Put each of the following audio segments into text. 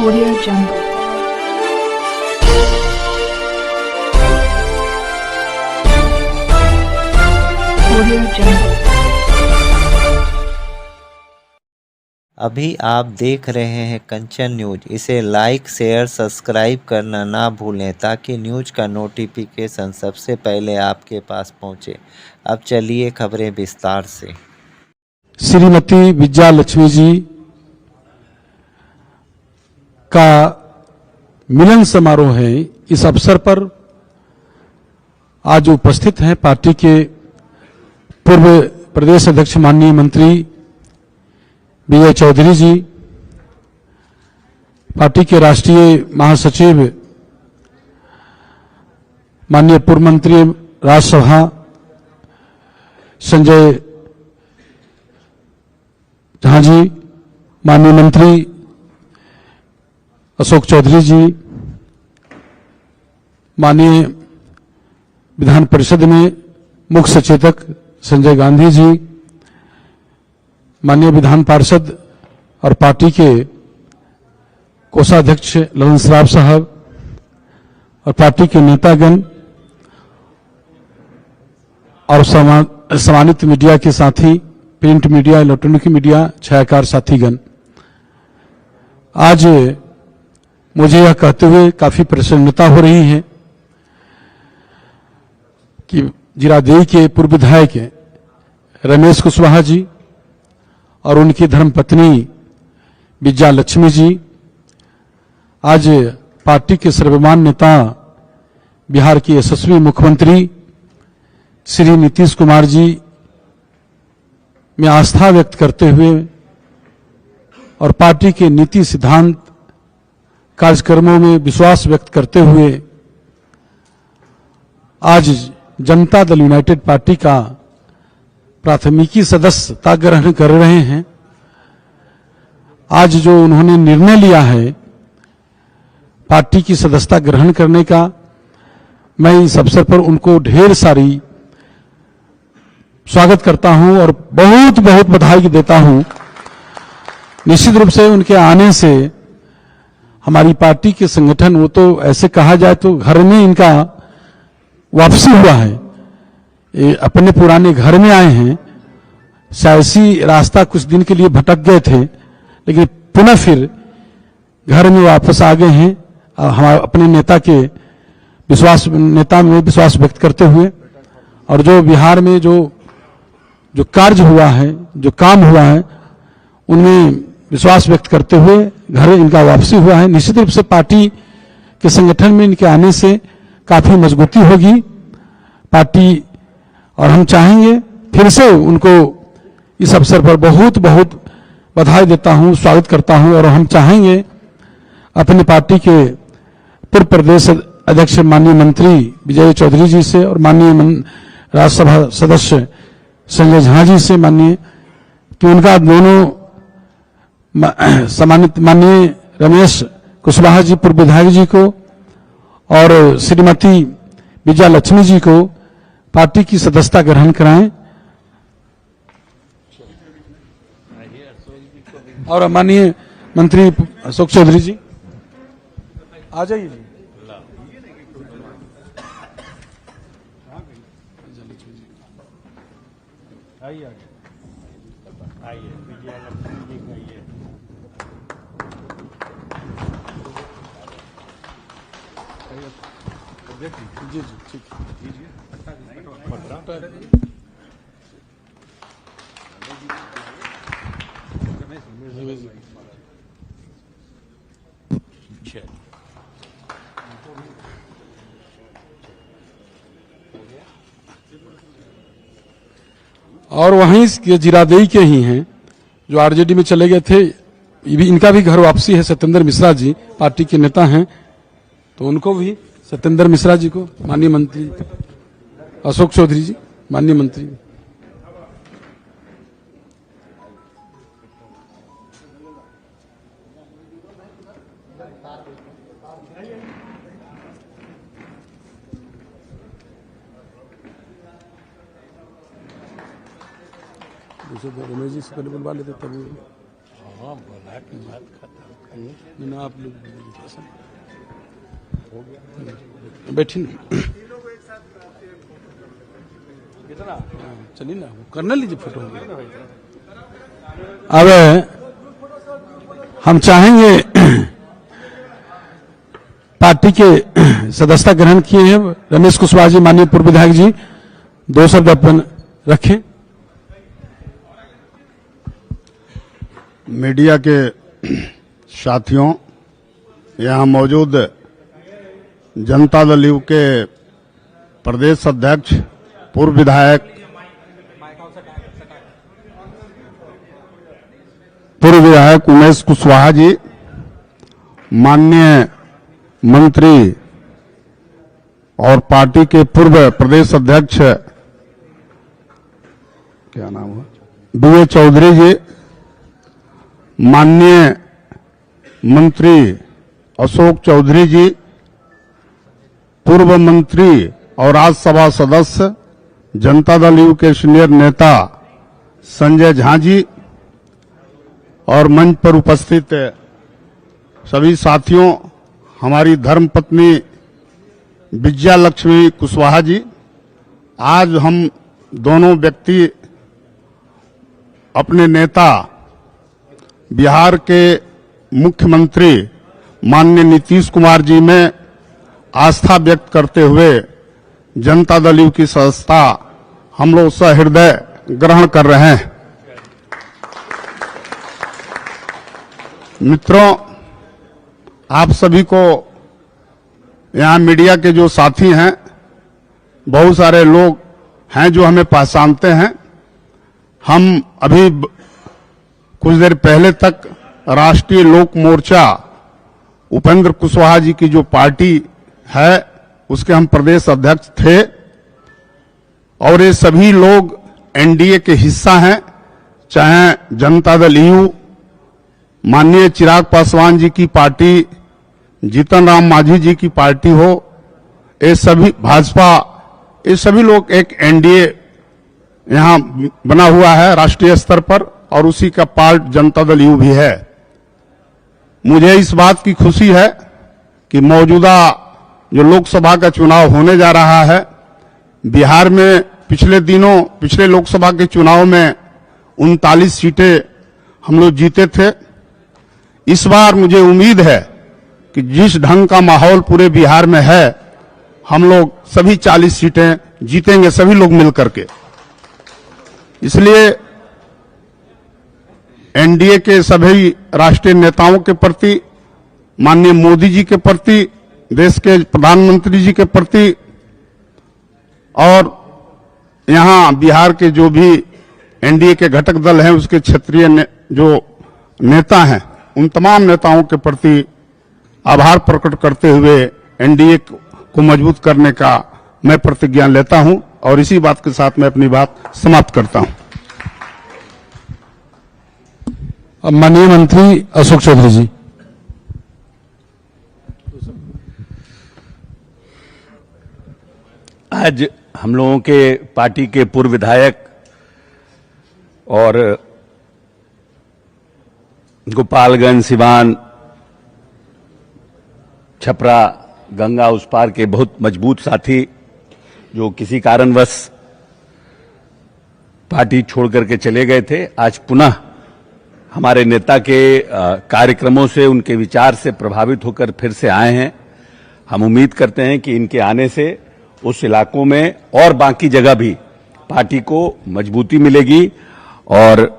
Audio Jungle. Audio Jungle. अभी आप देख रहे हैं कंचन न्यूज। इसे लाइक शेयर सब्सक्राइब करना ना भूलें ताकि न्यूज का नोटिफिकेशन सबसे पहले आपके पास पहुंचे। अब चलिए खबरें विस्तार से। श्रीमती विजया लक्ष्मी जी का मिलन समारोह है। इस अवसर पर आज उपस्थित हैं पार्टी के पूर्व प्रदेश अध्यक्ष माननीय मंत्री विजय चौधरी जी, पार्टी के राष्ट्रीय महासचिव माननीय पूर्व मंत्री राज्यसभा संजय झा जी, माननीय मंत्री अशोक चौधरी जी, माननीय विधान परिषद में मुख्य सचेतक संजय गांधी जी, माननीय विधान पार्षद और पार्टी के कोषाध्यक्ष ललन सराफ साहब और पार्टी के नेतागण और सम्मानित मीडिया के साथी, प्रिंट मीडिया, इलेक्ट्रॉनिक मीडिया, छायाकार साथीगण, आज मुझे यह कहते हुए काफी प्रसन्नता हो रही है कि जीरादेई के पूर्व विधायक रमेश कुशवाहा जी और उनकी धर्मपत्नी विजया लक्ष्मी जी आज पार्टी के सर्वमान्य नेता, बिहार के यशस्वी मुख्यमंत्री श्री नीतीश कुमार जी में आस्था व्यक्त करते हुए और पार्टी के नीति सिद्धांत कार्यक्रमों में विश्वास व्यक्त करते हुए आज जनता दल यूनाइटेड पार्टी का प्राथमिकी सदस्यता ग्रहण कर रहे हैं। आज जो उन्होंने निर्णय लिया है पार्टी की सदस्यता ग्रहण करने का, मैं इस अवसर पर उनको ढेर सारी स्वागत करता हूं और बहुत बहुत बधाई देता हूं। निश्चित रूप से उनके आने से हमारी पार्टी के संगठन, वो तो ऐसे कहा जाए तो घर में इनका वापसी हुआ है, ये अपने पुराने घर में आए हैं। सियासी रास्ता कुछ दिन के लिए भटक गए थे, लेकिन पुनः फिर घर में वापस आ गए हैं। हमारे अपने नेता में विश्वास व्यक्त करते हुए और जो बिहार में जो कार्य हुआ है, जो काम हुआ है, उनमें विश्वास व्यक्त करते हुए घर इनका वापसी हुआ है। निश्चित रूप से पार्टी के संगठन में इनके आने से काफी मजबूती होगी पार्टी, और हम चाहेंगे फिर से उनको इस अवसर पर बहुत बहुत बधाई देता हूं, स्वागत करता हूं। और हम चाहेंगे अपनी पार्टी के पूर्व प्रदेश अध्यक्ष माननीय मंत्री विजय चौधरी जी से और माननीय राज्यसभा सदस्य संजय झा जी से माननीय कि उनका दोनों सम्मानित माननीय रमेश कुशवाहा जी पूर्व विधायक जी को और श्रीमती विजया लक्ष्मी जी को पार्टी की सदस्यता ग्रहण कराएं। और माननीय मंत्री अशोक चौधरी जी आ जाइए जी। आइए विजया लक्ष्मी जी आइए। जी जी ठीक है। और वहीं जीरादेई के ही हैं जो आरजेडी में चले गए थे, इनका भी घर वापसी है। सत्येंद्र मिश्रा जी पार्टी के नेता हैं, तो उनको भी सत्येंद्र मिश्रा जी को माननीय मंत्री अशोक चौधरी जी माननीय मंत्री। रमेश जी से पहले बुलवा लेते तब। हाँ आप लोग बैठी चलिए ना, करना लीजिए फोटो। अब हम चाहेंगे पार्टी के सदस्यता ग्रहण किए हैं रमेश कुशवाहा जी, माननीय पूर्व विधायक जी, 2 शब्द अपन रखें। मीडिया के साथियों, यहाँ मौजूद जनता दल यू के प्रदेश अध्यक्ष पूर्व विधायक उमेश कुशवाहा जी, माननीय मंत्री और पार्टी के पूर्व प्रदेश अध्यक्ष क्या नाम हुआ बीए चौधरी जी, माननीय मंत्री अशोक चौधरी जी, पूर्व मंत्री और राज्यसभा सदस्य जनता दल यू के सीनियर नेता संजय झा जी और मंच पर उपस्थित सभी साथियों, हमारी धर्मपत्नी विजया लक्ष्मी कुशवाहा जी, आज हम दोनों व्यक्ति अपने नेता बिहार के मुख्यमंत्री माननीय नीतीश कुमार जी में आस्था व्यक्त करते हुए जनता दल यू की सदस्यता हम लोग सहृदय ग्रहण कर रहे हैं। मित्रों, आप सभी को यहाँ मीडिया के जो साथी हैं, बहुत सारे लोग हैं जो हमें पहचानते हैं। हम अभी कुछ देर पहले तक राष्ट्रीय लोक मोर्चा उपेंद्र कुशवाहा जी की जो पार्टी है उसके हम प्रदेश अध्यक्ष थे, और ये सभी लोग एनडीए के हिस्सा हैं, चाहे जनता दल यू, माननीय चिराग पासवान जी की पार्टी, जीतन राम मांझी जी की पार्टी हो, ये सभी भाजपा, ये सभी लोग एक एनडीए यहां बना हुआ है राष्ट्रीय स्तर पर, और उसी का पार्ट जनता दल यू भी है। मुझे इस बात की खुशी है कि मौजूदा जो लोकसभा का चुनाव होने जा रहा है, बिहार में पिछले लोकसभा के चुनाव में 39 सीटें हम लोग जीते थे। इस बार मुझे उम्मीद है कि जिस ढंग का माहौल पूरे बिहार में है, हम लोग सभी 40 सीटें जीतेंगे, सभी लोग मिलकर के। इसलिए एनडीए के सभी राष्ट्रीय नेताओं के प्रति, माननीय मोदी जी के प्रति, देश के प्रधानमंत्री जी के प्रति, और यहां बिहार के जो भी एनडीए के घटक दल हैं उसके क्षेत्रीय जो नेता हैं, उन तमाम नेताओं के प्रति आभार प्रकट करते हुए एनडीए को मजबूत करने का मैं प्रतिज्ञा लेता हूं, और इसी बात के साथ मैं अपनी बात समाप्त करता हूं। अब माननीय मंत्री अशोक चौधरी जी। आज हम लोगों के पार्टी के पूर्व विधायक और गोपालगंज, सिवान, छपरा, गंगा उस पार के बहुत मजबूत साथी जो किसी कारणवश पार्टी छोड़ करके चले गए थे, आज पुनः हमारे नेता के कार्यक्रमों से, उनके विचार से प्रभावित होकर फिर से आए हैं। हम उम्मीद करते हैं कि इनके आने से उस इलाकों में और बाकी जगह भी पार्टी को मजबूती मिलेगी, और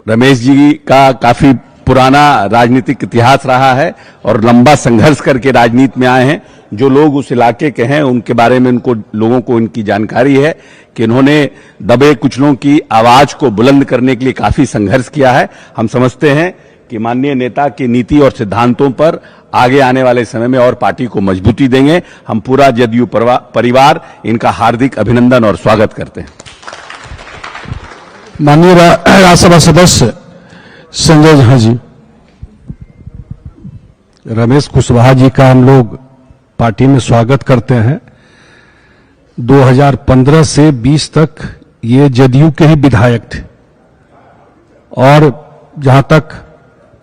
रमेश जी का काफी पुराना राजनीतिक इतिहास रहा है और लंबा संघर्ष करके राजनीति में आए हैं। जो लोग उस इलाके के हैं उनके बारे में लोगों को इनकी जानकारी है कि इन्होंने दबे कुचलों की आवाज को बुलंद करने के लिए काफी संघर्ष किया है। हम समझते हैं कि माननीय नेता की नीति और सिद्धांतों पर आगे आने वाले समय में और पार्टी को मजबूती देंगे। हम पूरा जदयू परिवार इनका हार्दिक अभिनंदन और स्वागत करते हैं। माननीय राज्यसभा सदस्य संजय झा जी। रमेश कुशवाहा जी का हम लोग पार्टी में स्वागत करते हैं। 2015 से 20 तक ये जदयू के ही विधायक थे, और जहां तक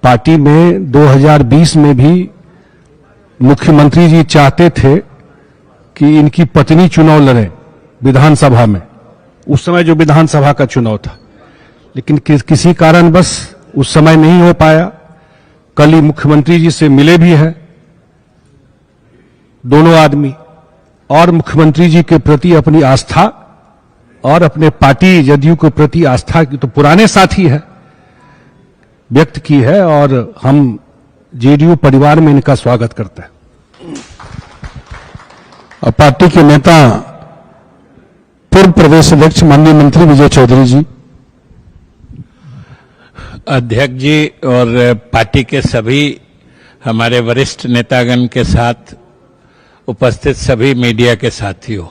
पार्टी में 2020 में भी मुख्यमंत्री जी चाहते थे कि इनकी पत्नी चुनाव लड़े विधानसभा में, उस समय जो विधानसभा का चुनाव था, लेकिन किसी कारणवश उस समय नहीं हो पाया। कल ही मुख्यमंत्री जी से मिले भी हैं दोनों आदमी, और मुख्यमंत्री जी के प्रति अपनी आस्था और अपने पार्टी जदयू के प्रति आस्था की, तो पुराने साथी है, व्यक्त की है, और हम जेडीयू परिवार में इनका स्वागत करते हैं। और पार्टी के नेता पूर्व प्रदेश अध्यक्ष माननीय मंत्री विजय चौधरी जी। अध्यक्ष जी और पार्टी के सभी हमारे वरिष्ठ नेतागण के साथ उपस्थित सभी मीडिया के साथियों,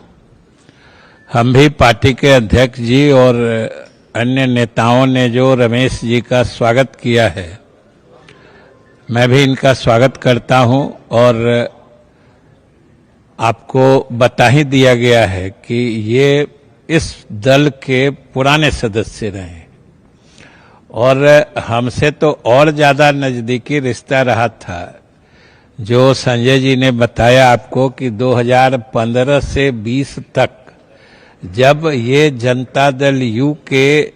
हम भी पार्टी के अध्यक्ष जी और अन्य नेताओं ने जो रमेश जी का स्वागत किया है, मैं भी इनका स्वागत करता हूं। और आपको बता ही दिया गया है कि ये इस दल के पुराने सदस्य रहे और हमसे तो और ज्यादा नजदीकी रिश्ता रहा था। जो संजय जी ने बताया आपको कि 2015 से 20 तक जब ये जनता दल यू के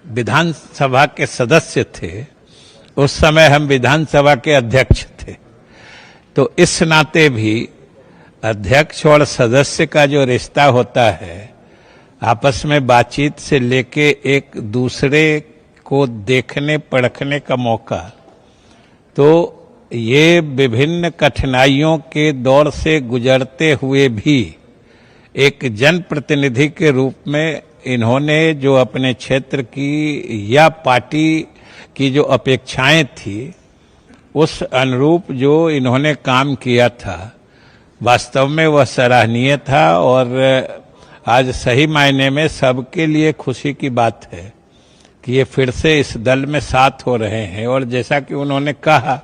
विधानसभा के सदस्य थे, उस समय हम विधानसभा के अध्यक्ष थे, तो इस नाते भी अध्यक्ष और सदस्य का जो रिश्ता होता है, आपस में बातचीत से लेके एक दूसरे को देखने परखने का मौका, तो ये विभिन्न कठिनाइयों के दौर से गुजरते हुए भी एक जनप्रतिनिधि के रूप में इन्होंने जो अपने क्षेत्र की या पार्टी की जो अपेक्षाएं थी, उस अनुरूप जो इन्होंने काम किया था, वास्तव में वह सराहनीय था। और आज सही मायने में सबके लिए खुशी की बात है कि ये फिर से इस दल में साथ हो रहे हैं। और जैसा कि उन्होंने कहा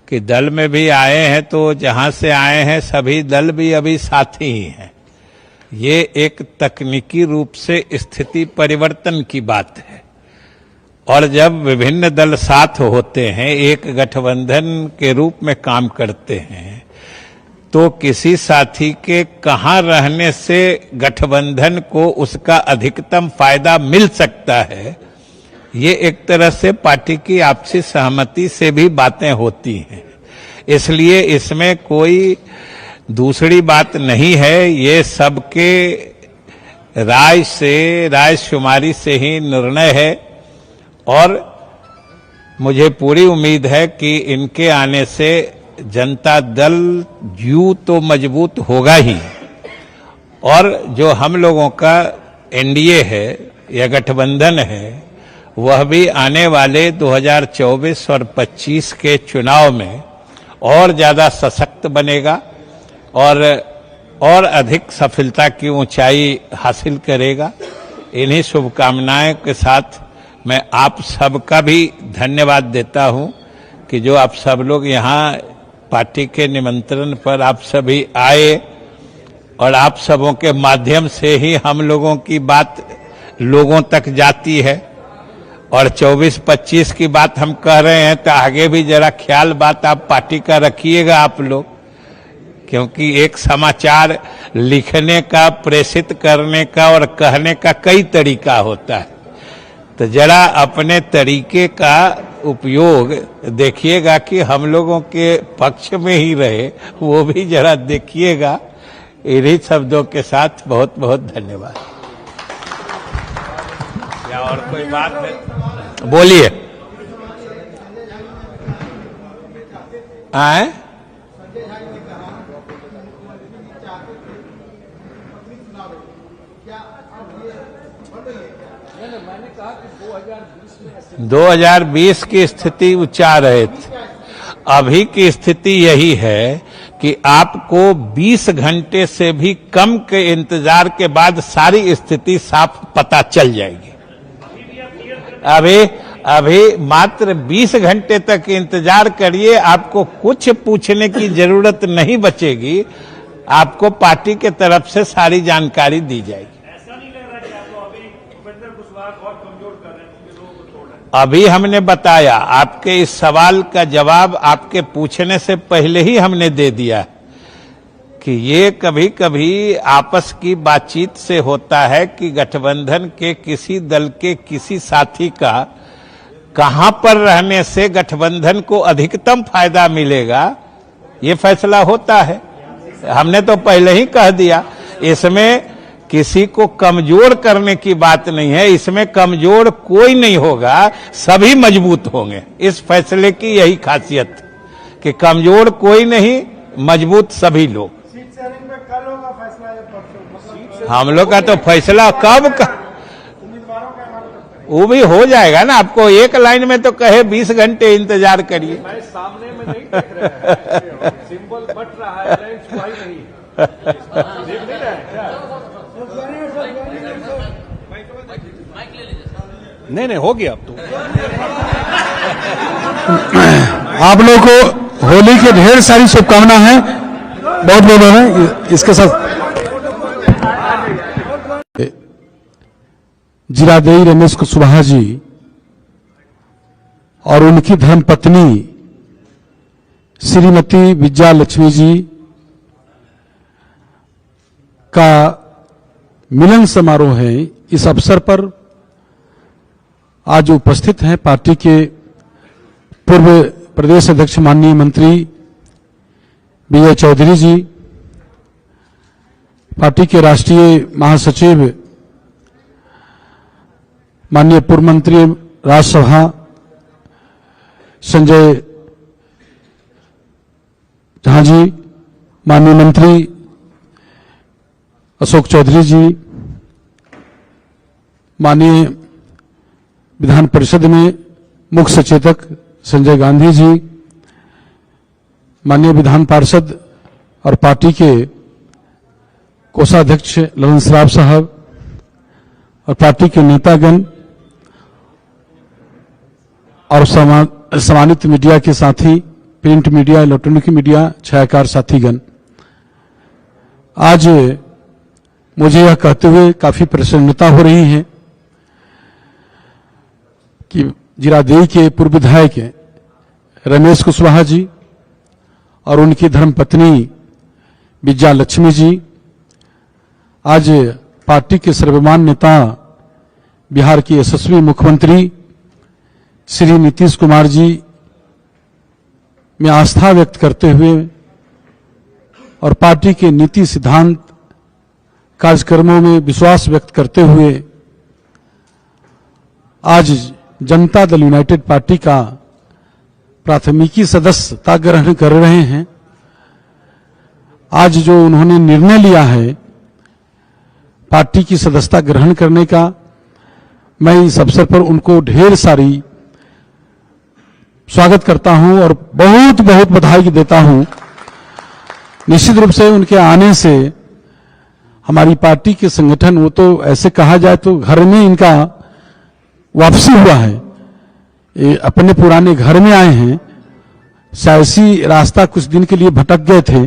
कि दल में भी आए हैं, तो जहां से आए हैं सभी दल भी अभी साथी ही हैं। ये एक तकनीकी रूप से स्थिति परिवर्तन की बात है, और जब विभिन्न दल साथ होते हैं, एक गठबंधन के रूप में काम करते हैं, तो किसी साथी के कहां रहने से गठबंधन को उसका अधिकतम फायदा मिल सकता है, ये एक तरह से पार्टी की आपसी सहमति से भी बातें होती हैं। इसलिए इसमें कोई दूसरी बात नहीं है, ये सबके राय से, रायशुमारी से ही निर्णय है। और मुझे पूरी उम्मीद है कि इनके आने से जनता दल यू तो मजबूत होगा ही, और जो हम लोगों का एनडीए है या गठबंधन है, वह भी आने वाले 2024 और 25 के चुनाव में और ज्यादा सशक्त बनेगा और अधिक सफलता की ऊंचाई हासिल करेगा। इन्हीं शुभकामनाएं के साथ मैं आप सबका भी धन्यवाद देता हूं कि जो आप सब लोग यहाँ पार्टी के निमंत्रण पर आप सभी आए, और आप सबों के माध्यम से ही हम लोगों की बात लोगों तक जाती है। और 24-25 की बात हम कह रहे हैं, तो आगे भी जरा ख्याल बात आप पार्टी का रखिएगा आप लोग, क्योंकि एक समाचार लिखने का, प्रेषित करने का और कहने का कई तरीका होता है, तो जरा अपने तरीके का उपयोग देखिएगा कि हम लोगों के पक्ष में ही रहे, वो भी जरा देखिएगा। इन्हीं शब्दों के साथ बहुत बहुत धन्यवाद। या और कोई बात है? बोलिए। आए? मैंने कहा कि 2020 की स्थिति उच्चा रहे थे। अभी की स्थिति यही है कि आपको 20 घंटे से भी कम के इंतजार के बाद सारी स्थिति साफ पता चल जाएगी। अभी मात्र 20 घंटे तक इंतजार करिए, आपको कुछ पूछने की जरूरत नहीं बचेगी, आपको पार्टी के तरफ से सारी जानकारी दी जाएगी। अभी हमने बताया, आपके इस सवाल का जवाब आपके पूछने से पहले ही हमने दे दिया कि ये कभी कभी आपस की बातचीत से होता है कि गठबंधन के किसी दल के किसी साथी का कहां पर रहने से गठबंधन को अधिकतम फायदा मिलेगा, ये फैसला होता है। हमने तो पहले ही कह दिया, इसमें किसी को कमजोर करने की बात नहीं है, इसमें कमजोर कोई नहीं होगा, सभी मजबूत होंगे। इस फैसले की यही खासियत कि कमजोर कोई नहीं, मजबूत सभी लोग। हम लोग का तो फैसला कब का, वो भी हो जाएगा ना। आपको एक लाइन में तो कहे 20 घंटे इंतजार करिए। सामने में नहीं देख रहे हैं, सिंबल बट रहा है, नहीं देख नहीं रहे हैं क्या? नहीं हो गया अब तो। आप लोगों को होली की ढेर सारी शुभकामनाएं हैं, बहुत बहुत है। इसके साथ जीरादेई रमेश कुशवाहा जी और उनकी धर्मपत्नी श्रीमती विजया लक्ष्मी जी का मिलन समारोह है। इस अवसर पर आज उपस्थित हैं पार्टी के पूर्व प्रदेश अध्यक्ष माननीय मंत्री विजय चौधरी जी, पार्टी के राष्ट्रीय महासचिव माननीय पूर्व मंत्री राज्यसभा संजय झा जी, माननीय मंत्री अशोक चौधरी जी, माननीय विधान परिषद में मुख्य सचेतक संजय गांधी जी, माननीय विधान पार्षद और पार्टी के कोषाध्यक्ष ललन सराफ साहब और पार्टी के नेतागण और सम्मानित मीडिया के साथी, प्रिंट मीडिया, इलेक्ट्रॉनिक मीडिया, छायाकार साथीगण, आज मुझे यह कहते हुए काफी प्रसन्नता हो रही है कि जीरादेई के पूर्व विधायक रमेश कुशवाहा जी और उनकी धर्मपत्नी विजया लक्ष्मी जी आज पार्टी के सर्वमान्य नेता, बिहार के यशस्वी मुख्यमंत्री श्री नीतीश कुमार जी में आस्था व्यक्त करते हुए और पार्टी के नीति सिद्धांत कार्यक्रमों में विश्वास व्यक्त करते हुए आज जनता दल यूनाइटेड पार्टी का प्राथमिकी सदस्यता ग्रहण कर रहे हैं। आज जो उन्होंने निर्णय लिया है पार्टी की सदस्यता ग्रहण करने का, मैं इस अवसर पर उनको ढेर सारी स्वागत करता हूं और बहुत बहुत बधाई देता हूं। निश्चित रूप से उनके आने से हमारी पार्टी के संगठन, वो तो ऐसे कहा जाए तो घर में इनका वापसी हुआ है, ये अपने पुराने घर में आए हैं। सियासी रास्ता कुछ दिन के लिए भटक गए थे,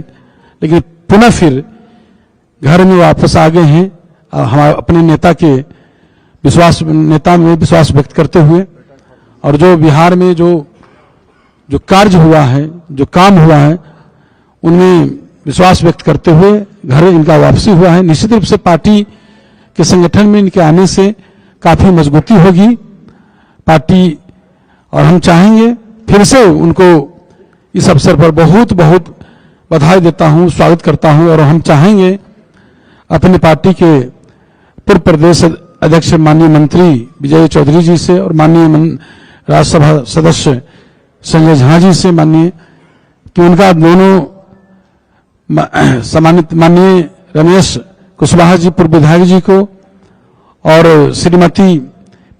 लेकिन पुनः फिर घर में वापस आ गए हैं। हमारे अपने नेता में विश्वास व्यक्त करते हुए और जो बिहार में जो कार्य हुआ है, जो काम हुआ है, उनमें विश्वास व्यक्त करते हुए घर इनका वापसी हुआ है। निश्चित रूप से पार्टी के संगठन में इनके आने से काफी मजबूती होगी पार्टी, और हम चाहेंगे फिर से उनको इस अवसर पर बहुत बहुत बधाई देता हूं, स्वागत करता हूं। और हम चाहेंगे अपनी पार्टी के पूर्व प्रदेश अध्यक्ष माननीय मंत्री विजय चौधरी जी से और माननीय राज्यसभा सदस्य संजय झा जी से माननीय कि उनका दोनों सम्मानित माननीय रमेश कुशवाहा जी पूर्व विधायक जी को और श्रीमती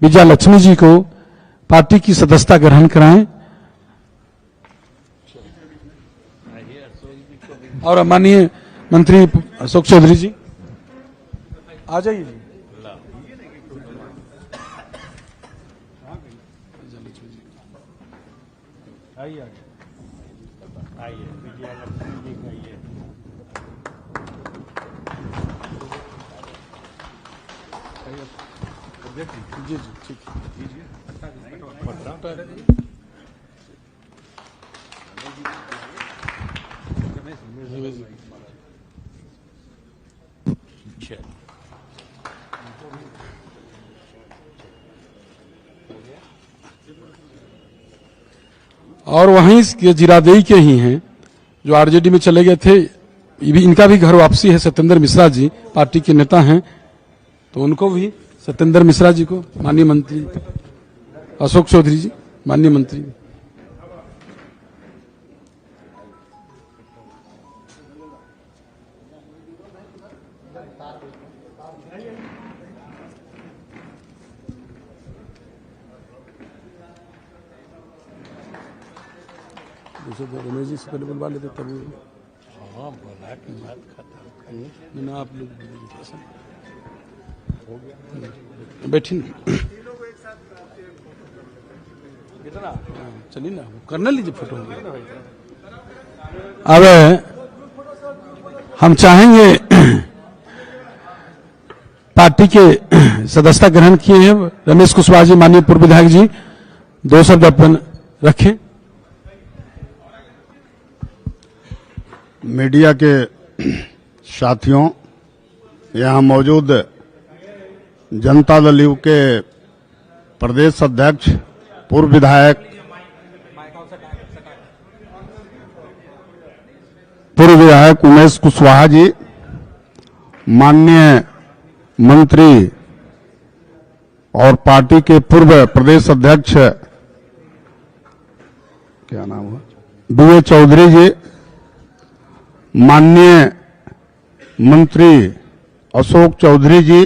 विजया लक्ष्मी जी को पार्टी की सदस्यता ग्रहण कराएं। और माननीय मंत्री अशोक चौधरी जी आ जाइए जी। आइए विजया लक्ष्मी जी का ये जी जी ठीक है। और वहीं के जीरादेई के ही हैं जो आरजेडी में चले गए थे, ये भी इनका भी घर वापसी है। सत्येंद्र मिश्रा जी पार्टी के नेता हैं, तो उनको भी, सत्येंद्र मिश्रा जी को माननीय मंत्री, अशोक चौधरी जी माननीय मंत्री। रमेश जी से पहले बुलवा लेते तब। हाँ, बोला कि बात खत्म। ना आप लोग बैठी ना, चलिए ना, करना लीजिए फोटो। अब हम चाहेंगे, पार्टी के सदस्यता ग्रहण किए हैं रमेश कुशवाहा जी माननीय पूर्व विधायक जी, 2 शब्द अपन रखें। मीडिया के साथियों, यहाँ मौजूद जनता दल यू के प्रदेश अध्यक्ष पूर्व विधायक उमेश कुशवाहा जी, माननीय मंत्री और पार्टी के पूर्व प्रदेश अध्यक्ष क्या नाम हुआ, बीए चौधरी जी, माननीय मंत्री अशोक चौधरी जी,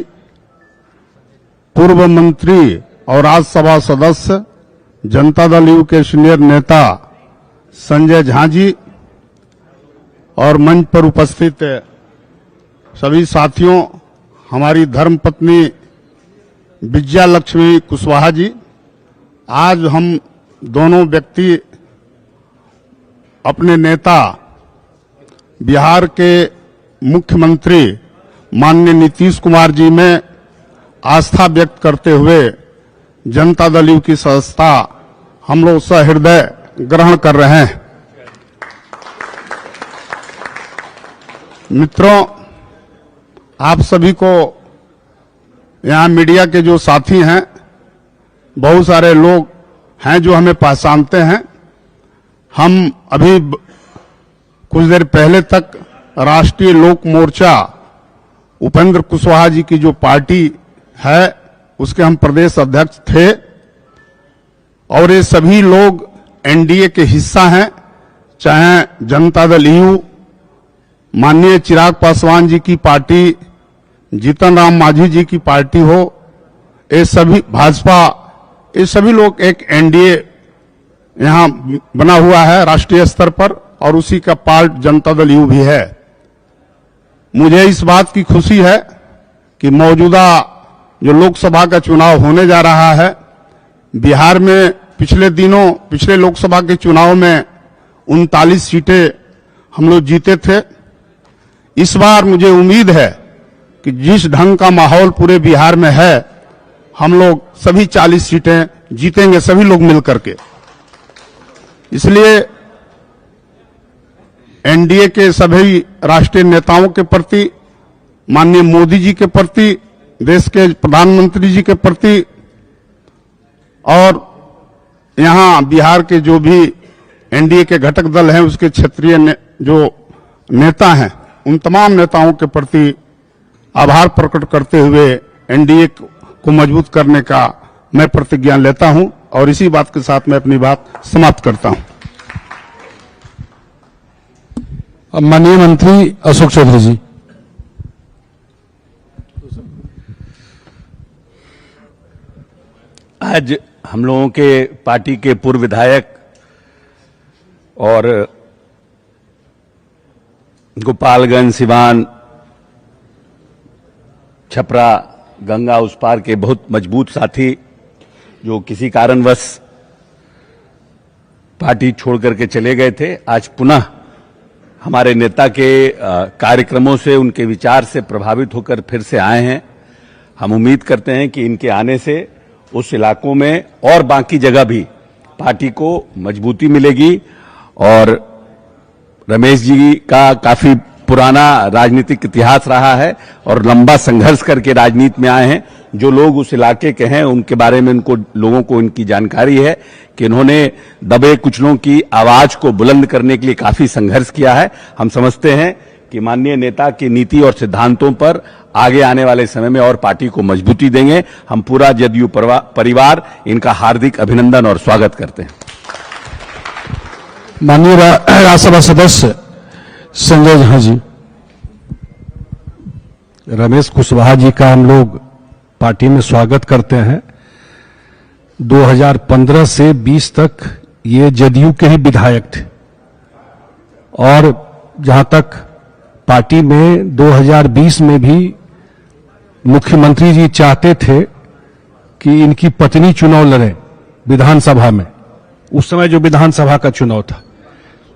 पूर्व मंत्री और राज्यसभा सदस्य जनता दल यू के सीनियर नेता संजय झा जी, और मंच पर उपस्थित सभी साथियों, हमारी धर्मपत्नी विजया लक्ष्मी कुशवाहा जी। आज हम दोनों व्यक्ति अपने नेता बिहार के मुख्यमंत्री माननीय नीतीश कुमार जी में आस्था व्यक्त करते हुए जनता दल यू की सदस्यता हम लोग सहृदय ग्रहण कर रहे हैं। मित्रों, आप सभी को, यहाँ मीडिया के जो साथी हैं, बहुत सारे लोग हैं जो हमें पहचानते हैं। हम अभी कुछ देर पहले तक राष्ट्रीय लोक मोर्चा उपेंद्र कुशवाहा जी की जो पार्टी है उसके हम प्रदेश अध्यक्ष थे, और ये सभी लोग एनडीए के हिस्सा हैं, चाहे जनता दल यू, माननीय चिराग पासवान जी की पार्टी, जीतन राम मांझी जी की पार्टी हो, ये सभी भाजपा, ये सभी लोग एक एनडीए यहाँ बना हुआ है राष्ट्रीय स्तर पर, और उसी का पार्ट जनता दल यू भी है। मुझे इस बात की खुशी है कि मौजूदा जो लोकसभा का चुनाव होने जा रहा है, बिहार में पिछले लोकसभा के चुनाव में 39 सीटें हम लोग जीते थे। इस बार मुझे उम्मीद है कि जिस ढंग का माहौल पूरे बिहार में है, हम लोग सभी 40 सीटें जीतेंगे, सभी लोग मिलकर के। इसलिए एनडीए के सभी राष्ट्रीय नेताओं के प्रति, माननीय मोदी जी के प्रति, देश के प्रधानमंत्री जी के प्रति, और यहाँ बिहार के जो भी एनडीए के घटक दल हैं उसके क्षेत्रीय जो नेता हैं, उन तमाम नेताओं के प्रति आभार प्रकट करते हुए एनडीए को मजबूत करने का मैं प्रतिज्ञा लेता हूं, और इसी बात के साथ मैं अपनी बात समाप्त करता हूं। अब माननीय मंत्री अशोक चौधरी जी। आज हम लोगों के पार्टी के पूर्व विधायक और गोपालगंज, सिवान, छपरा, गंगा उस पार के बहुत मजबूत साथी जो किसी कारणवश पार्टी छोड़ करके चले गए थे, आज पुनः हमारे नेता के कार्यक्रमों से, उनके विचार से प्रभावित होकर फिर से आए हैं। हम उम्मीद करते हैं कि इनके आने से उस इलाकों में और बाकी जगह भी पार्टी को मजबूती मिलेगी। और रमेश जी का काफी पुराना राजनीतिक इतिहास रहा है और लंबा संघर्ष करके राजनीति में आए हैं। जो लोग उस इलाके के हैं उनके बारे में लोगों को इनकी जानकारी है कि इन्होंने दबे कुचलों की आवाज को बुलंद करने के लिए काफी संघर्ष किया है। हम समझते हैं कि माननीय नेता की नीति और सिद्धांतों पर आगे आने वाले समय में और पार्टी को मजबूती देंगे। हम पूरा जदयू परिवार इनका हार्दिक अभिनंदन और स्वागत करते हैं। माननीय राज्यसभा सदस्य संजय झा जी। रमेश कुशवाहा जी का हम लोग पार्टी में स्वागत करते हैं। 2015 से 20 तक ये जदयू के ही विधायक थे और जहां तक पार्टी में 2020 में भी मुख्यमंत्री जी चाहते थे कि इनकी पत्नी चुनाव लड़े विधानसभा में। उस समय जो विधानसभा का चुनाव था,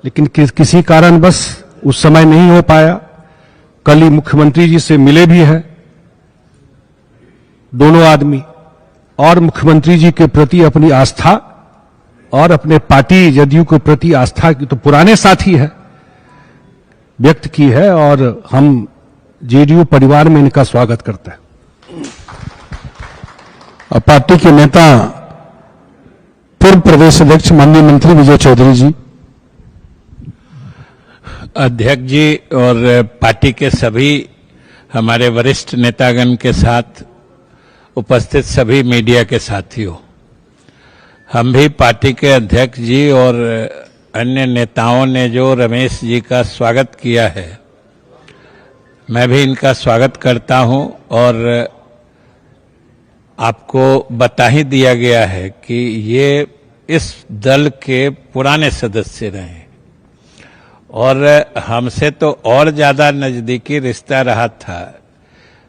लेकिन किसी कारण बस उस समय नहीं हो पाया। कल ही मुख्यमंत्री जी से मिले भी हैं दोनों आदमी, और मुख्यमंत्री जी के प्रति अपनी आस्था और अपने पार्टी जदयू के प्रति आस्था की तो पुराने साथी है व्यक्त की है, और हम जेडीयू परिवार में इनका स्वागत करते हैं। और पार्टी के नेता पूर्व प्रदेश अध्यक्ष माननीय मंत्री विजय चौधरी जी। अध्यक्ष जी और पार्टी के सभी हमारे वरिष्ठ नेतागण के साथ उपस्थित सभी मीडिया के साथियों, हम भी पार्टी के अध्यक्ष जी और अन्य नेताओं ने जो रमेश जी का स्वागत किया है, मैं भी इनका स्वागत करता हूं। और आपको बता ही दिया गया है कि ये इस दल के पुराने सदस्य रहे और हमसे तो और ज्यादा नजदीकी रिश्ता रहा था।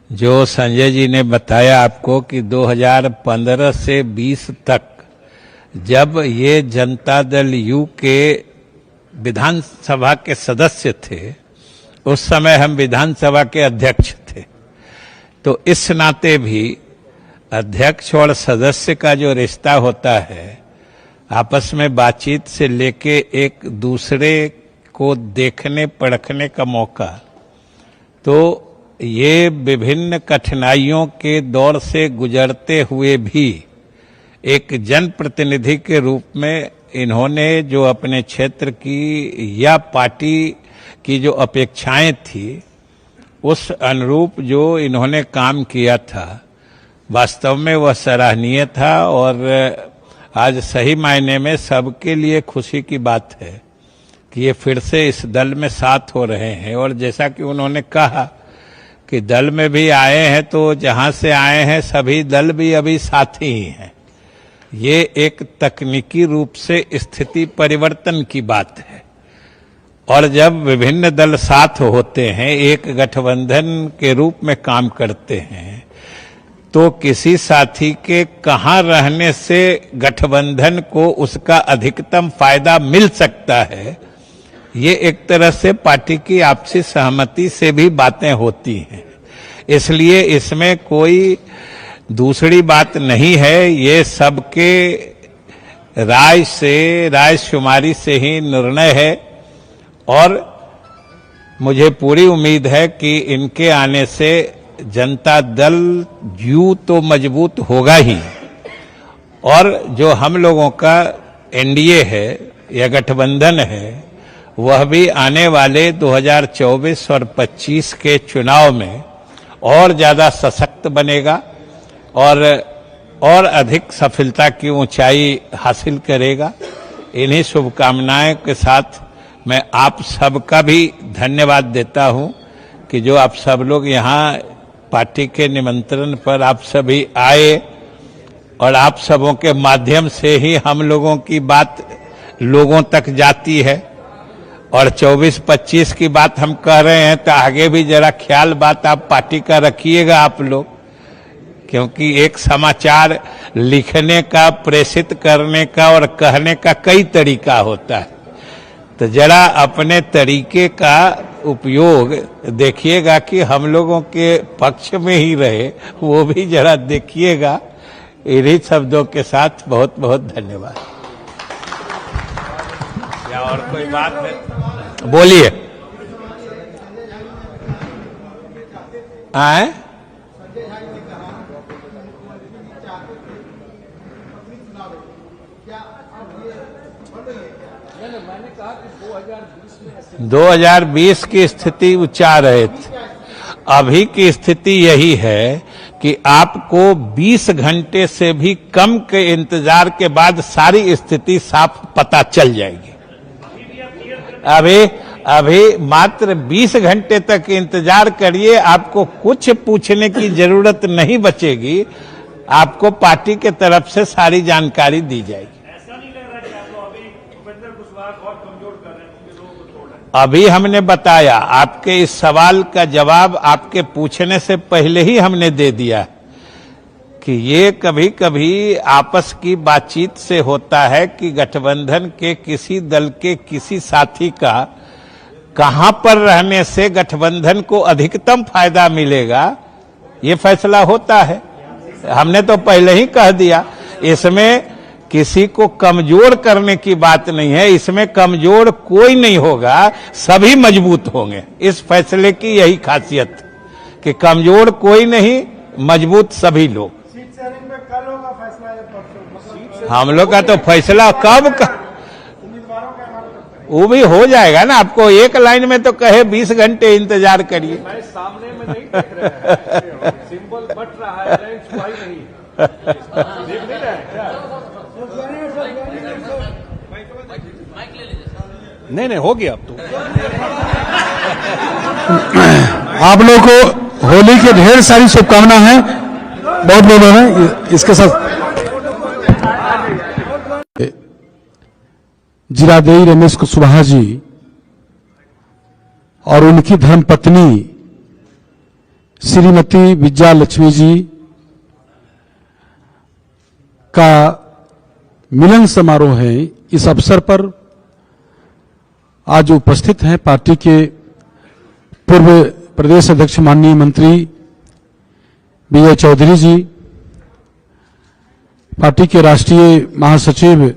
जो संजय जी ने बताया आपको कि 2015 से 20 तक जब ये जनता दल यू के विधानसभा के सदस्य थे, उस समय हम विधानसभा के अध्यक्ष थे। तो इस नाते भी अध्यक्ष और सदस्य का जो रिश्ता होता है, आपस में बातचीत से लेके एक दूसरे को देखने परखने का मौका, तो ये विभिन्न कठिनाइयों के दौर से गुजरते हुए भी एक जनप्रतिनिधि के रूप में इन्होंने जो अपने क्षेत्र की या पार्टी की जो अपेक्षाएं थी, उस अनुरूप जो इन्होंने काम किया था, वास्तव में वह सराहनीय था। और आज सही मायने में सबके लिए खुशी की बात है कि ये फिर से इस दल में साथ हो रहे हैं। और जैसा कि उन्होंने कहा कि दल में भी आए हैं, तो जहां से आए हैं सभी दल भी अभी साथी ही हैं। ये एक तकनीकी रूप से स्थिति परिवर्तन की बात है। और जब विभिन्न दल साथ होते हैं, एक गठबंधन के रूप में काम करते हैं, तो किसी साथी के कहां रहने से गठबंधन को उसका अधिकतम फायदा मिल सकता है, ये एक तरह से पार्टी की आपसी सहमति से भी बातें होती हैं। इसलिए इसमें कोई दूसरी बात नहीं है। ये सबके रायशुमारी से ही निर्णय है। और मुझे पूरी उम्मीद है कि इनके आने से जनता दल यू तो मजबूत होगा ही, और जो हम लोगों का एनडीए है या गठबंधन है, वह भी आने वाले 2024 और 25 के चुनाव में और ज्यादा सशक्त बनेगा और अधिक सफलता की ऊंचाई हासिल करेगा। इन्हीं शुभकामनाएं के साथ मैं आप सबका भी धन्यवाद देता हूं कि जो आप सब लोग यहाँ पार्टी के निमंत्रण पर आप सभी आए, और आप सबों के माध्यम से ही हम लोगों की बात लोगों तक जाती है। और 24-25 की बात हम कह रहे हैं, तो आगे भी जरा ख्याल बात आप पार्टी का रखिएगा आप लोग, क्योंकि एक समाचार लिखने का, प्रेषित करने का और कहने का कई तरीका होता है। तो जरा अपने तरीके का उपयोग देखिएगा कि हम लोगों के पक्ष में ही रहे, वो भी जरा देखिएगा इन्हीं शब्दों के साथ बहुत बहुत धन्यवाद। क्या और कोई बात है? बोलिए। आए 2020 की स्थिति उच्चा रहे थे। अभी की स्थिति यही है कि आपको 20 घंटे से भी कम के इंतजार के बाद सारी स्थिति साफ पता चल जाएगी। अभी मात्र 20 घंटे तक इंतजार करिए, आपको कुछ पूछने की जरूरत नहीं बचेगी। आपको पार्टी के तरफ से सारी जानकारी दी जाएगी। अभी हमने बताया, आपके इस सवाल का जवाब आपके पूछने से पहले ही हमने दे दिया कि ये कभी कभी आपस की बातचीत से होता है कि गठबंधन के किसी दल के किसी साथी का कहां पर रहने से गठबंधन को अधिकतम फायदा मिलेगा, ये फैसला होता है। हमने तो पहले ही कह दिया, इसमें किसी को कमजोर करने की बात नहीं है, इसमें कमजोर कोई नहीं होगा, सभी मजबूत होंगे। इस फैसले की यही खासियत कि कमजोर कोई नहीं, मजबूत सभी लोग। हम लोग का तो फैसला कब का वो भी हो जाएगा ना। आपको एक लाइन में तो कहे 20 घंटे इंतजार करिए। सामने में नहीं देख रहे हैं, सिंबल बट रहा है, नहीं देख नहीं रहे हैं। नहीं हो गया अब तो। आप लोगों को होली के ढेर सारी शुभकामनाएं हैं, बहुत बहुत है। इसके साथ जिरादेई रमेश कुशवाहा जी और उनकी धर्मपत्नी श्रीमती विजया लक्ष्मी जी का मिलन समारोह है। इस अवसर पर आज उपस्थित हैं पार्टी के पूर्व प्रदेश अध्यक्ष माननीय मंत्री विजय चौधरी जी, पार्टी के राष्ट्रीय महासचिव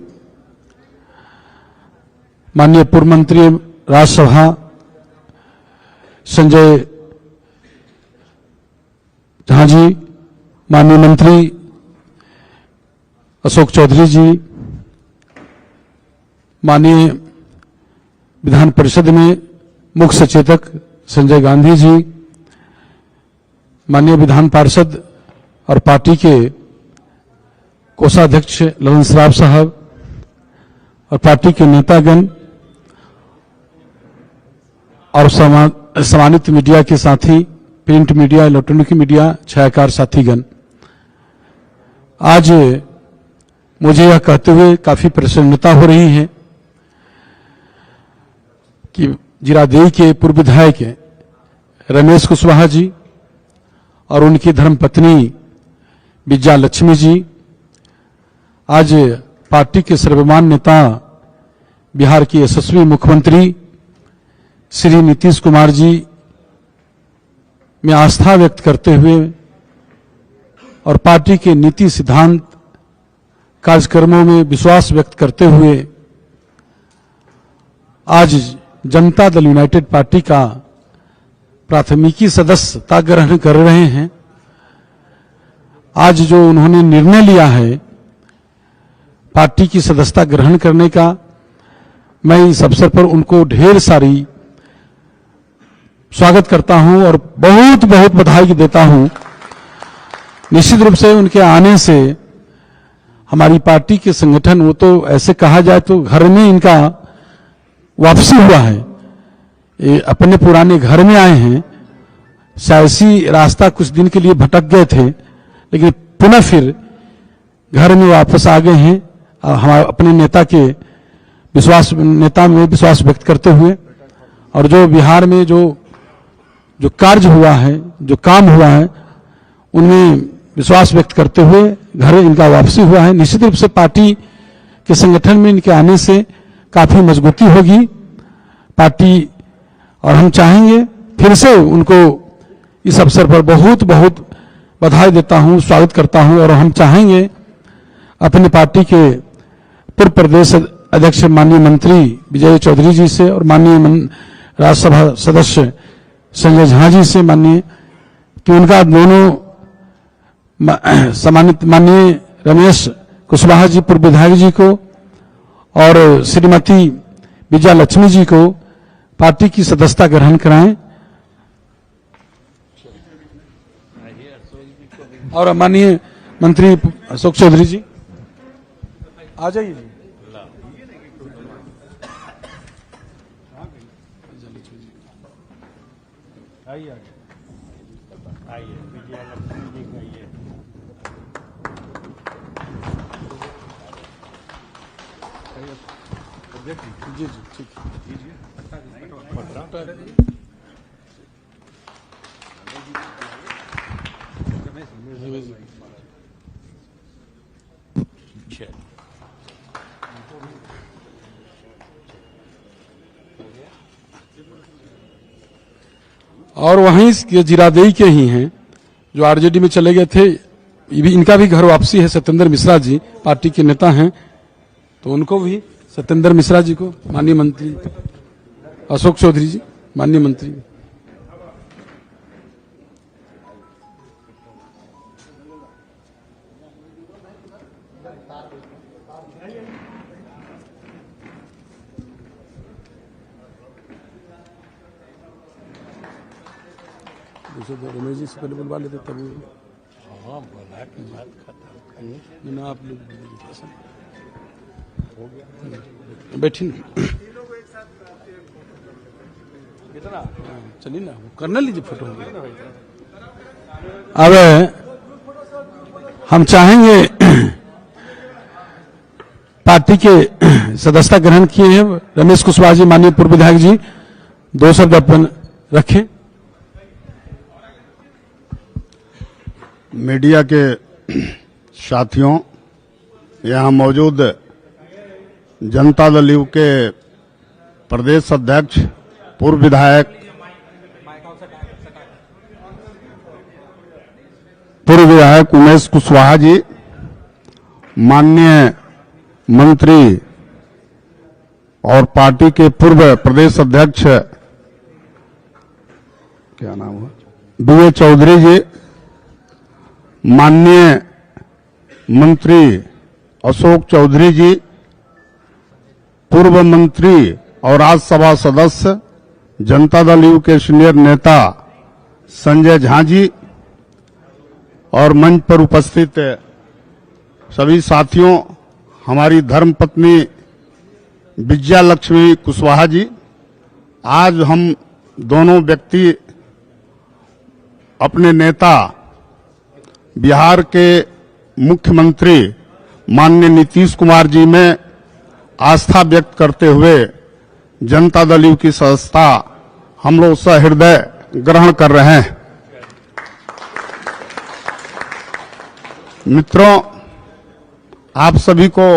माननीय पूर्व मंत्री राज्यसभा संजय झा जी, माननीय मंत्री अशोक चौधरी जी, माननीय विधान परिषद में मुख्य सचेतक संजय गांधी जी, माननीय विधान पार्षद और पार्टी के कोषाध्यक्ष ललन सराफ साहब और पार्टी के नेतागण और सम्मानित मीडिया के साथी, प्रिंट मीडिया, इलेक्ट्रॉनिक मीडिया, छायाकार साथीगण, आज मुझे यह कहते हुए काफी प्रसन्नता हो रही है कि जिरादेई के पूर्व विधायक रमेश कुशवाहा जी और उनकी धर्मपत्नी विजया लक्ष्मी जी आज पार्टी के सर्वमान्य नेता, बिहार के यशस्वी मुख्यमंत्री श्री नीतीश कुमार जी में आस्था व्यक्त करते हुए और पार्टी के नीति सिद्धांत कार्यक्रमों में विश्वास व्यक्त करते हुए आज जनता दल यूनाइटेड पार्टी का प्राथमिकी सदस्यता ग्रहण कर रहे हैं। आज जो उन्होंने निर्णय लिया है पार्टी की सदस्यता ग्रहण करने का, मैं इस अवसर पर उनको ढेर सारी स्वागत करता हूं और बहुत बहुत बधाई देता हूं। निश्चित रूप से उनके आने से हमारी पार्टी के संगठन, वो तो ऐसे कहा जाए तो घर में इनका वापसी हुआ है, ये अपने पुराने घर में आए हैं। सियासी रास्ता कुछ दिन के लिए भटक गए थे, लेकिन पुनः फिर घर में वापस आ गए हैं। हमारे अपने नेता में विश्वास व्यक्त करते हुए, और जो बिहार में जो कार्य हुआ है, जो काम हुआ है, उनमें विश्वास व्यक्त करते हुए घर इनका वापसी हुआ है। निश्चित रूप से पार्टी के संगठन में इनके आने से काफी मजबूती होगी पार्टी, और हम चाहेंगे फिर से उनको इस अवसर पर बहुत बहुत बधाई देता हूं, स्वागत करता हूं, और हम चाहेंगे अपनी पार्टी के पूर्व प्रदेश अध्यक्ष माननीय मंत्री विजय चौधरी जी से और माननीय राज्यसभा सदस्य संजय झा जी से माननीय कि उनका दोनों सम्मानित माननीय रमेश कुशवाहा जी पूर्व विधायक जी को और श्रीमती विजया लक्ष्मी जी को पार्टी की सदस्यता ग्रहण कराएं और माननीय मंत्री अशोक चौधरी जी आ जाइए जी। जी जी ठीक और वहीं ये जीरादेई के ही हैं जो आरजेडी में चले गए थे, इनका भी घर वापसी है। सत्येंद्र मिश्रा जी पार्टी के नेता हैं, तो उनको भी सत्येंद्र मिश्रा जी को माननीय मंत्री अशोक चौधरी जी माननीय मंत्री रमेश जी से पहले बुलवा लेते तब। हाँ बोला कि बात खत्म ना आप लोग बैठी ना चलिए ना करना लीजिए फोटो। अब हम चाहेंगे पार्टी के सदस्यता ग्रहण किए हैं रमेश कुशवाहा जी माननीय पूर्व विधायक जी, 2 शब्द अपन रखें। मीडिया के साथियों, यहाँ मौजूद जनता दल यू के प्रदेश अध्यक्ष पूर्व विधायक उमेश कुशवाहा जी, माननीय मंत्री और पार्टी के पूर्व प्रदेश अध्यक्ष क्या नाम हुआ विजय चौधरी जी, माननीय मंत्री अशोक चौधरी जी, पूर्व मंत्री और राज्यसभा सदस्य जनता दल यू के सीनियर नेता संजय झा जी और मंच पर उपस्थित सभी साथियों, हमारी धर्मपत्नी विजया लक्ष्मी कुशवाहा जी, आज हम दोनों व्यक्ति अपने नेता बिहार के मुख्यमंत्री माननीय नीतीश कुमार जी में आस्था व्यक्त करते हुए जनता दल यू की सदस्यता हम लोग सहृदय ग्रहण कर रहे हैं। मित्रों, आप सभी को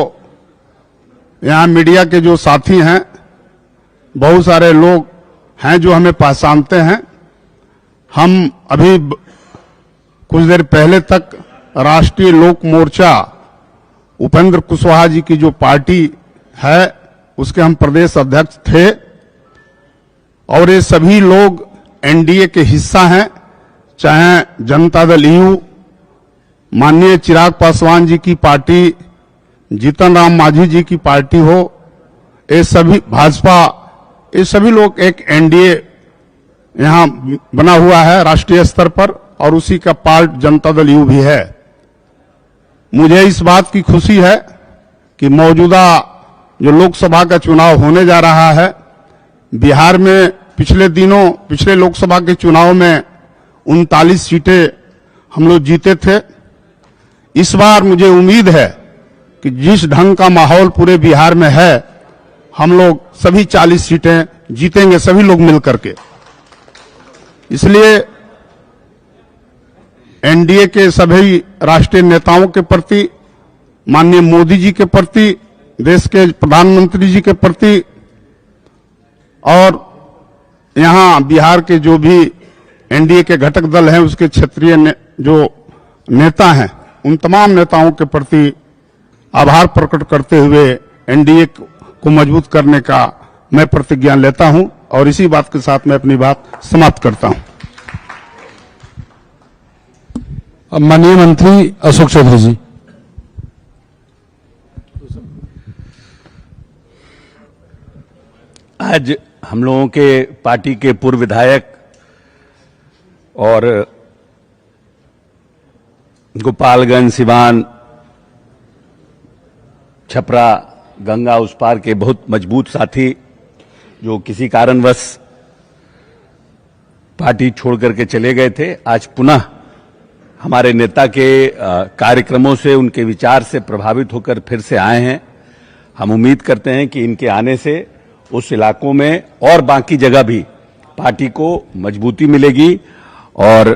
यहाँ मीडिया के जो साथी हैं, बहुत सारे लोग हैं जो हमें पहचानते हैं। हम अभी कुछ देर पहले तक राष्ट्रीय लोक मोर्चा उपेंद्र कुशवाहा जी की जो पार्टी है उसके हम प्रदेश अध्यक्ष थे, और ये सभी लोग एनडीए के हिस्सा हैं, चाहे जनता दल यू, माननीय चिराग पासवान जी की पार्टी, जीतन राम मांझी जी की पार्टी हो, ये सभी भाजपा, ये सभी लोग एक एनडीए यहां बना हुआ है राष्ट्रीय स्तर पर, और उसी का पार्ट जनता दल यू भी है। मुझे इस बात की खुशी है कि मौजूदा जो लोकसभा का चुनाव होने जा रहा है, बिहार में पिछले लोकसभा के चुनाव में 39 सीटें हम लोग जीते थे। इस बार मुझे उम्मीद है कि जिस ढंग का माहौल पूरे बिहार में है, हम लोग सभी 40 सीटें जीतेंगे, सभी लोग मिलकर के। इसलिए एनडीए के सभी राष्ट्रीय नेताओं के प्रति, माननीय मोदी जी के प्रति, देश के प्रधानमंत्री जी के प्रति, और यहां बिहार के जो भी एनडीए के घटक दल हैं उसके क्षेत्रीय जो नेता हैं, उन तमाम नेताओं के प्रति आभार प्रकट करते हुए एनडीए को मजबूत करने का मैं प्रतिज्ञा लेता हूं और इसी बात के साथ मैं अपनी बात समाप्त करता हूं। अब माननीय मंत्री अशोक चौधरी जी। आज हम लोगों के पार्टी के पूर्व विधायक और गोपालगंज, सिवान, छपरा, गंगा उस पार के बहुत मजबूत साथी जो किसी कारणवश पार्टी छोड़ करके चले गए थे, आज पुनः हमारे नेता के कार्यक्रमों से, उनके विचार से प्रभावित होकर फिर से आए हैं। हम उम्मीद करते हैं कि इनके आने से उस इलाकों में और बाकी जगह भी पार्टी को मजबूती मिलेगी और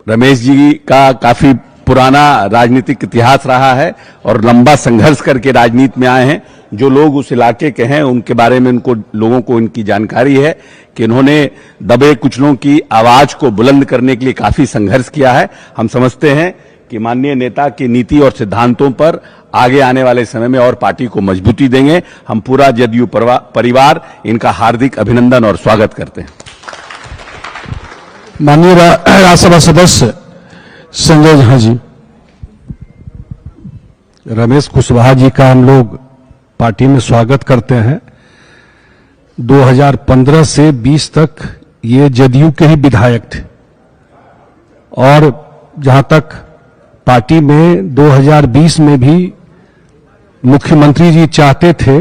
रमेश जी का काफी पुराना राजनीतिक इतिहास रहा है और लंबा संघर्ष करके राजनीति में आए हैं। जो लोग उस इलाके के हैं उनके बारे में लोगों को इनकी जानकारी है कि इन्होंने दबे कुचलों की आवाज को बुलंद करने के लिए काफी संघर्ष किया है। हम समझते हैं कि माननीय नेता की नीति और सिद्धांतों पर आगे आने वाले समय में और पार्टी को मजबूती देंगे। हम पूरा जदयू परिवार इनका हार्दिक अभिनंदन और स्वागत करते हैं। माननीय राज्यसभा सदस्य संजय झा जी। रमेश कुशवाहा जी का हम लोग पार्टी में स्वागत करते हैं। 2015 से 20 तक ये जदयू के ही विधायक थे और जहां तक पार्टी में 2020 में भी मुख्यमंत्री जी चाहते थे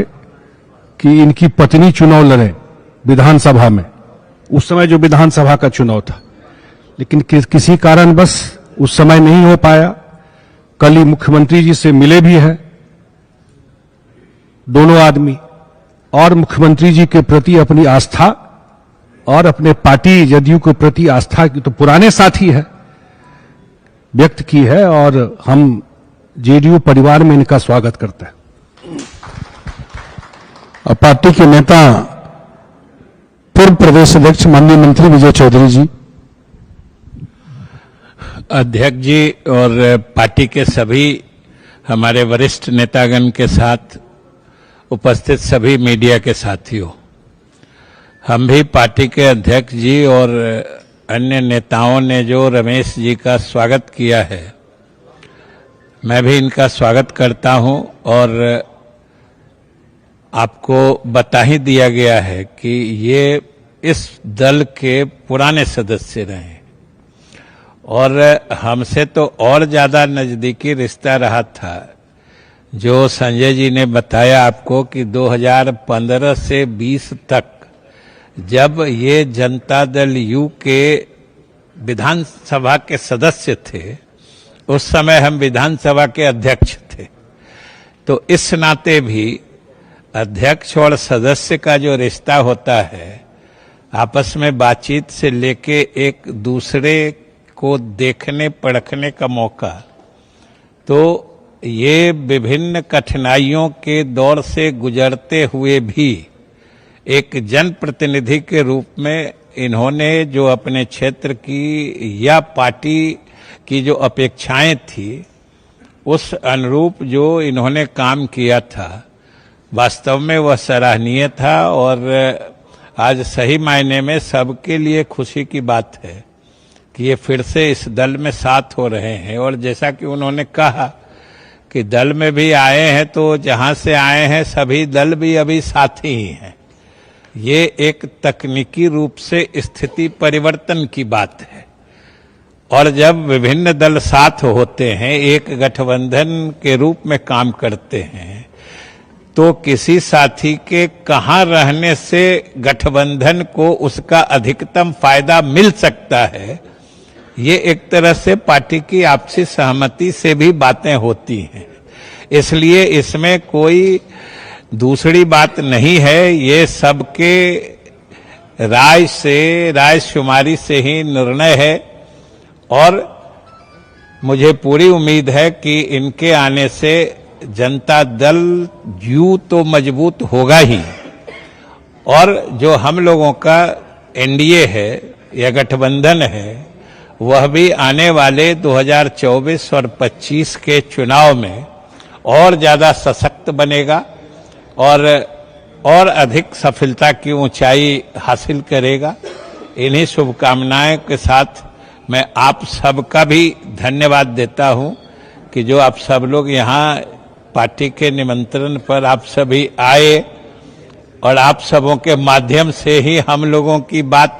कि इनकी पत्नी चुनाव लड़े विधानसभा में, उस समय जो विधानसभा का चुनाव था, लेकिन किसी कारणवश उस समय नहीं हो पाया। कल ही मुख्यमंत्री जी से मिले भी हैं दोनों आदमी और मुख्यमंत्री जी के प्रति अपनी आस्था और अपने पार्टी जदयू के प्रति आस्था की तो पुराने साथी है व्यक्त की है और हम जेडीयू परिवार में इनका स्वागत करते हैं। और पार्टी के नेता पूर्व प्रदेश अध्यक्ष माननीय मंत्री विजय चौधरी जी। अध्यक्ष जी और पार्टी के सभी हमारे वरिष्ठ नेतागण के साथ उपस्थित सभी मीडिया के साथियों, हम भी पार्टी के अध्यक्ष जी और अन्य नेताओं ने जो रमेश जी का स्वागत किया है, मैं भी इनका स्वागत करता हूं और आपको बता ही दिया गया है कि ये इस दल के पुराने सदस्य रहे और हमसे तो और ज्यादा नजदीकी रिश्ता रहा था। जो संजय जी ने बताया आपको कि 2015 से 20 तक जब ये जनता दल यू के विधानसभा के सदस्य थे, उस समय हम विधानसभा के अध्यक्ष थे, तो इस नाते भी अध्यक्ष और सदस्य का जो रिश्ता होता है, आपस में बातचीत से लेके एक दूसरे को देखने परखने का मौका, तो ये विभिन्न कठिनाइयों के दौर से गुजरते हुए भी एक जनप्रतिनिधि के रूप में इन्होंने जो अपने क्षेत्र की या पार्टी की जो अपेक्षाएं थी, उस अनुरूप जो इन्होंने काम किया था, वास्तव में वह सराहनीय था और आज सही मायने में सबके लिए खुशी की बात है कि ये फिर से इस दल में साथ हो रहे हैं। और जैसा कि उन्होंने कहा कि दल में भी आए हैं तो जहां से आए हैं सभी दल भी अभी साथी ही हैं। ये एक तकनीकी रूप से स्थिति परिवर्तन की बात है और जब विभिन्न दल साथ होते हैं, एक गठबंधन के रूप में काम करते हैं, तो किसी साथी के कहां रहने से गठबंधन को उसका अधिकतम फायदा मिल सकता है, ये एक तरह से पार्टी की आपसी सहमति से भी बातें होती हैं। इसलिए इसमें कोई दूसरी बात नहीं है, ये सबके राय शुमारी से ही निर्णय है और मुझे पूरी उम्मीद है कि इनके आने से जनता दल यू तो मजबूत होगा ही और जो हम लोगों का एनडीए है या गठबंधन है, वह भी आने वाले 2024 और 25 के चुनाव में और ज्यादा सशक्त बनेगा और अधिक सफलता की ऊंचाई हासिल करेगा। इन्हीं शुभकामनाएं के साथ मैं आप सबका भी धन्यवाद देता हूं कि जो आप सब लोग यहाँ पार्टी के निमंत्रण पर आप सभी आए और आप सबों के माध्यम से ही हम लोगों की बात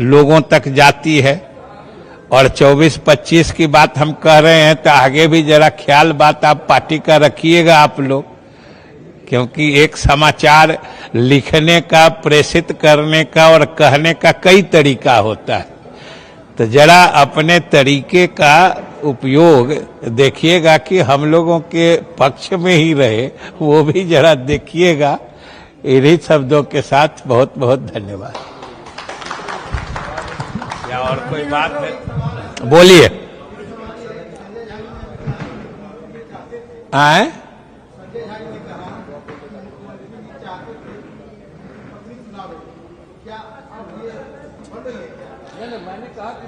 लोगों तक जाती है। और 24-25 की बात हम कह रहे हैं तो आगे भी जरा ख्याल बात आप पार्टी का रखिएगा आप लोग, क्योंकि एक समाचार लिखने का, प्रेषित करने का और कहने का कई तरीका होता है। तो जरा अपने तरीके का उपयोग देखिएगा कि हम लोगों के पक्ष में ही रहे, वो भी जरा देखिएगा। इन्हीं शब्दों के साथ बहुत बहुत धन्यवाद। या और कोई बात है? बोलिए। आए? मैंने कहा कि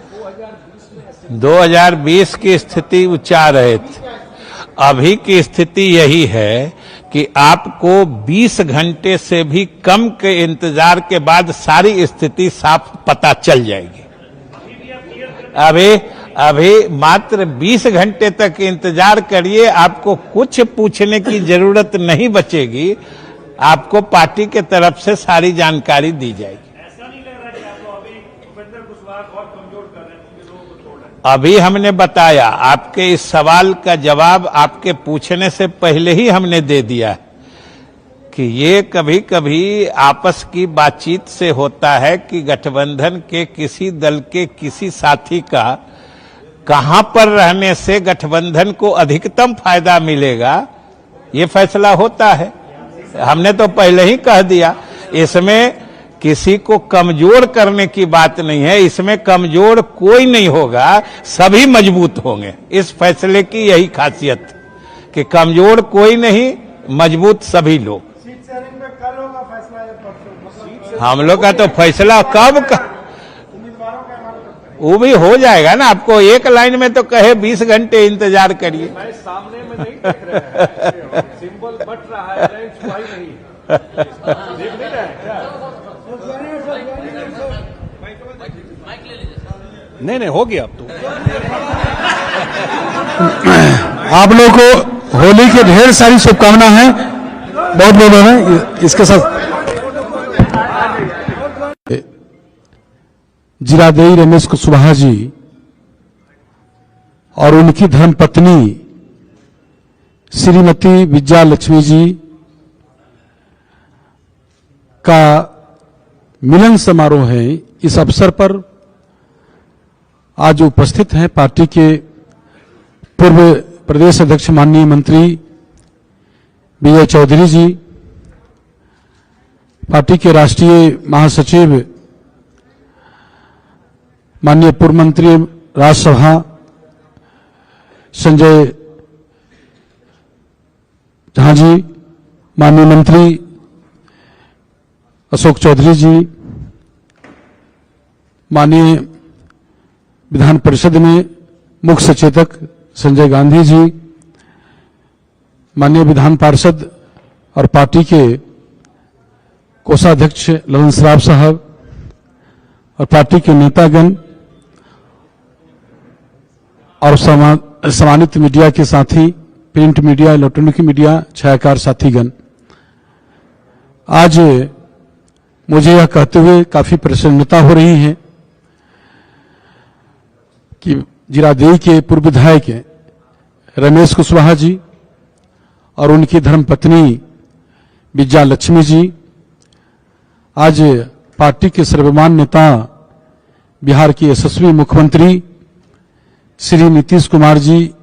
2020 की स्थिति उच्चा रहे थे। अभी की स्थिति यही है कि आपको 20 घंटे से भी कम के इंतजार के बाद सारी स्थिति साफ पता चल जाएगी। अभी मात्र 20 घंटे तक इंतजार करिए, आपको कुछ पूछने की जरूरत नहीं बचेगी। आपको पार्टी के तरफ से सारी जानकारी दी जाएगी। अभी हमने बताया, आपके इस सवाल का जवाब आपके पूछने से पहले ही हमने दे दिया कि ये कभी कभी आपस की बातचीत से होता है कि गठबंधन के किसी दल के किसी साथी का कहां पर रहने से गठबंधन को अधिकतम फायदा मिलेगा, ये फैसला होता है। हमने तो पहले ही कह दिया, इसमें किसी को कमजोर करने की बात नहीं है, इसमें कमजोर कोई नहीं होगा, सभी मजबूत होंगे। इस फैसले की यही खासियत कि कमजोर कोई नहीं, मजबूत सभी लोग। हम लोग का तो फैसला कब का वो भी हो जाएगा ना। आपको एक लाइन में तो कहे 20 घंटे इंतजार करिए। सामने में नहीं देख रहे हैं, सिंबल बट रहा है, छुपाई नहीं देख नहीं रहे हैं। नहीं हो गया अब तो। आप लोगों को होली की ढेर सारी शुभकामना है, बहुत बहुत है। इसके साथ जीरादेई रमेश कुशवाहा जी और उनकी धर्मपत्नी श्रीमती विजया लक्ष्मी जी का मिलन समारोह है। इस अवसर पर आज उपस्थित हैं पार्टी के पूर्व प्रदेश अध्यक्ष माननीय मंत्री विजय चौधरी जी, पार्टी के राष्ट्रीय महासचिव माननीय पूर्व मंत्री राज्यसभा संजय झा जी, माननीय मंत्री अशोक चौधरी जी, माननीय विधान परिषद में मुख्य सचेतक संजय गांधी जी, माननीय विधान पार्षद और पार्टी के कोषाध्यक्ष ललन सराफ साहब और पार्टी के नेतागण और सम्मानित मीडिया के साथी, प्रिंट मीडिया, इलेक्ट्रॉनिक मीडिया, छायाकार साथीगण, आज मुझे यह कहते हुए काफी प्रसन्नता हो रही है कि जीरादेई के पूर्व विधायक रमेश कुशवाहा जी और उनकी धर्मपत्नी विजया लक्ष्मी जी आज पार्टी के सर्वमान्य नेता, बिहार के यशस्वी मुख्यमंत्री श्री नीतीश कुमार जी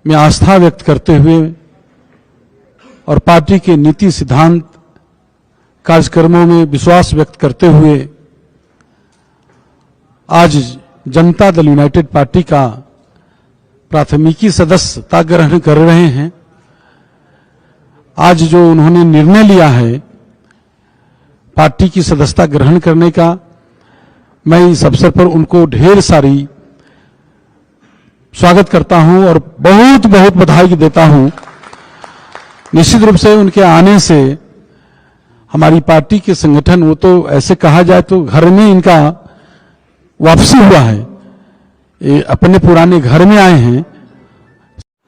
में आस्था व्यक्त करते हुए और पार्टी के नीति सिद्धांत कार्यक्रमों में विश्वास व्यक्त करते हुए आज जनता दल यूनाइटेड पार्टी का प्राथमिकी सदस्यता ग्रहण कर रहे हैं। आज जो उन्होंने निर्णय लिया है पार्टी की सदस्यता ग्रहण करने का, मैं इस अवसर पर उनको ढेर सारी स्वागत करता हूं और बहुत बहुत बधाई देता हूं। निश्चित रूप से उनके आने से हमारी पार्टी के संगठन, वो तो ऐसे कहा जाए तो घर में इनका वापसी हुआ है, ये अपने पुराने घर में आए हैं।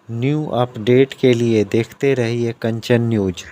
न्यू अपडेट के लिए देखते रहिए कंचन न्यूज।